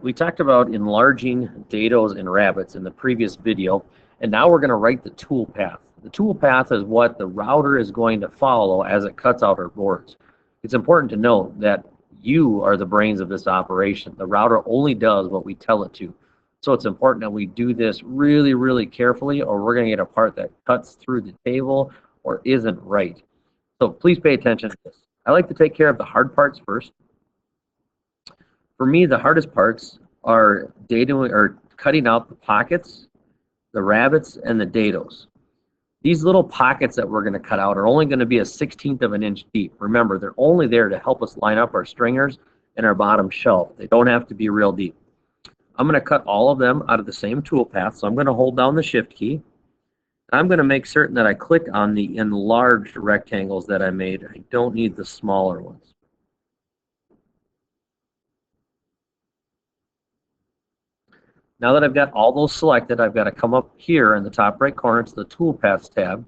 we talked about enlarging dados and rabbets in the previous video, and now we're going to write the toolpath. The toolpath is what the router is going to follow as it cuts out our boards. It's important to note that you are the brains of this operation. The router only does what we tell it to. So it's important that we do this really, really carefully, or we're going to get a part that cuts through the table or isn't right. So please pay attention to this. I like to take care of the hard parts first. For me, the hardest parts are cutting out the pockets, the rabbets, and the dados. These little pockets that we're going to cut out are only going to be a 1/16 of an inch deep. Remember, they're only there to help us line up our stringers and our bottom shelf. They don't have to be real deep. I'm going to cut all of them out of the same toolpath, so I'm going to hold down the Shift key. I'm going to make certain that I click on the enlarged rectangles that I made. I don't need the smaller ones. Now that I've got all those selected, I've got to come up here in the top right corner to the Toolpaths tab,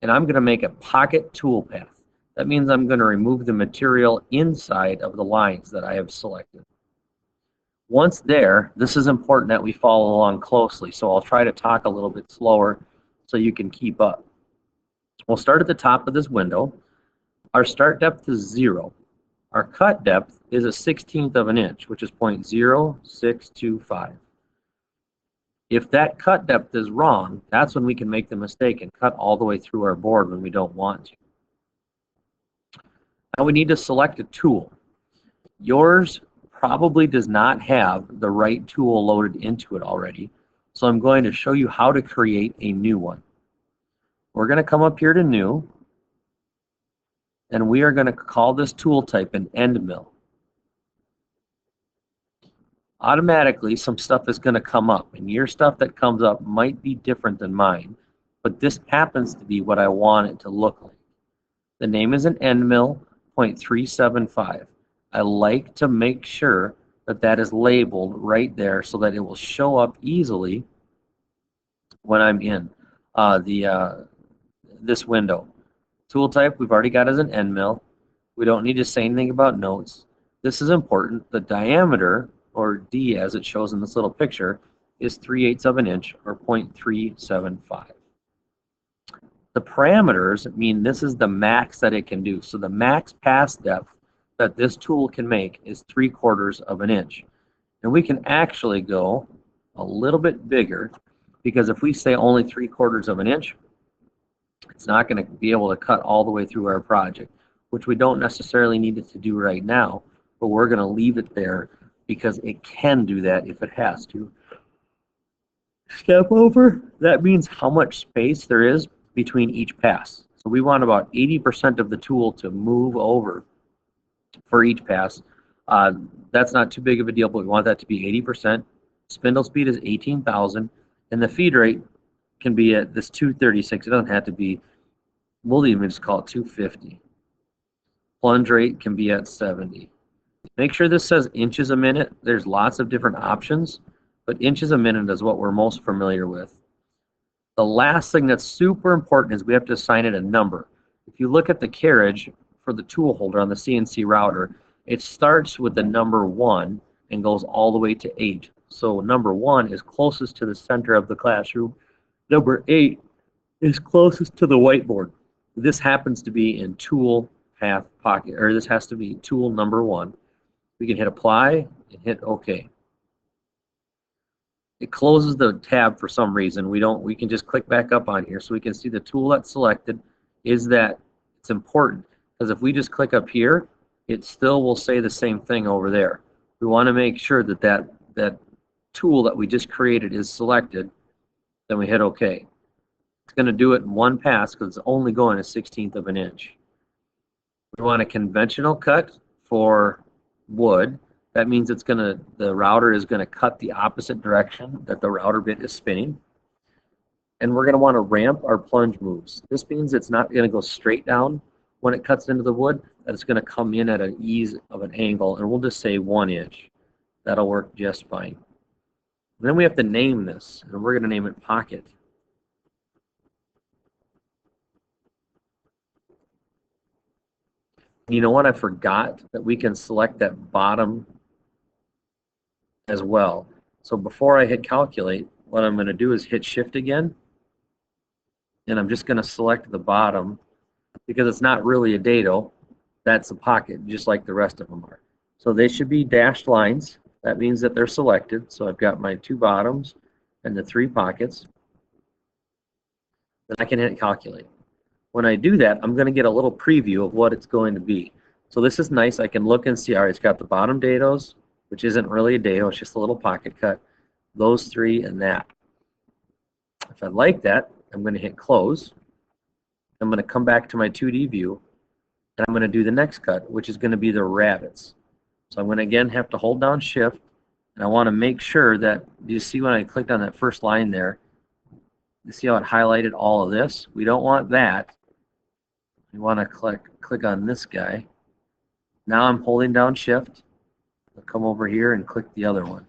and I'm going to make a pocket toolpath. That means I'm going to remove the material inside of the lines that I have selected. Once there, this is important that we follow along closely, so I'll try to talk a little bit slower so you can keep up. We'll start at the top of this window. Our start depth is 0. Our cut depth is a 1/16 of an inch, which is 0.0625. If that cut depth is wrong, that's when we can make the mistake and cut all the way through our board when we don't want to. Now we need to select a tool. Yours probably does not have the right tool loaded into it already, so I'm going to show you how to create a new one. We're going to come up here to New, and we are going to call this tool type an end mill. Automatically, some stuff is going to come up, and your stuff that comes up might be different than mine, but this happens to be what I want it to look like. The name is an end mill, 0.375. I like to make sure that that is labeled right there so that it will show up easily when I'm in this window. Tool type we've already got as an end mill. We don't need to say anything about notes. This is important. The diameter, or D as it shows in this little picture, is 3/8 of an inch, or 0.375. The parameters mean this is the max that it can do. So the max pass depth that this tool can make is 3/4 of an inch. And we can actually go a little bit bigger, because if we say only 3/4 of an inch, it's not going to be able to cut all the way through our project, which we don't necessarily need it to do right now, but we're going to leave it there because it can do that if it has to. Step over, that means how much space there is between each pass. So we want about 80% of the tool to move over for each pass. That's not too big of a deal, but we want that to be 80%. Spindle speed is 18,000, and the feed rate can be at this 236. It doesn't have to be, we'll even just call it 250. Plunge rate can be at 70. Make sure this says inches a minute. There's lots of different options, but inches a minute is what we're most familiar with. The last thing that's super important is we have to assign it a number. If you look at the carriage for the tool holder on the CNC router, it starts with the number 1 and goes all the way to 8. So number 1 is closest to the center of the classroom. Number 8 is closest to the whiteboard. This happens to be in tool path pocket, or this has to be tool number 1. We can hit apply and hit OK. It closes the tab for some reason. We can just click back up on here so we can see the tool that's selected is that. It's important because if we just click up here, it still will say the same thing over there. We want to make sure that that tool that we just created is selected. Then we hit OK. It's going to do it in one pass because it's only going a 1/16 of an inch. We want a conventional cut for wood. That means the router is going to cut the opposite direction that the router bit is spinning. And we're going to want to ramp our plunge moves. This means it's not going to go straight down when it cuts into the wood, that it's going to come in at an ease of an angle, and we'll just say 1 inch. That'll work just fine. And then we have to name this, and we're going to name it pocket. You know what? I forgot that we can select that bottom as well. So before I hit calculate, what I'm going to do is hit shift again, and I'm just going to select the bottom because it's not really a dado. That's a pocket, just like the rest of them are. So they should be dashed lines. That means that they're selected. So I've got my two bottoms and the three pockets. Then I can hit calculate. When I do that, I'm going to get a little preview of what it's going to be. So this is nice. I can look and see, all right, it's got the bottom dados, which isn't really a dado, it's just a little pocket cut, those three, and that. If I like that, I'm going to hit close. I'm going to come back to my 2D view, and I'm going to do the next cut, which is going to be the rabbits. So I'm going to again have to hold down shift, and I want to make sure that, you see when I clicked on that first line there, you see how it highlighted all of this? We don't want that. We want to click on this guy. Now I'm holding down shift. I'll come over here and click the other one.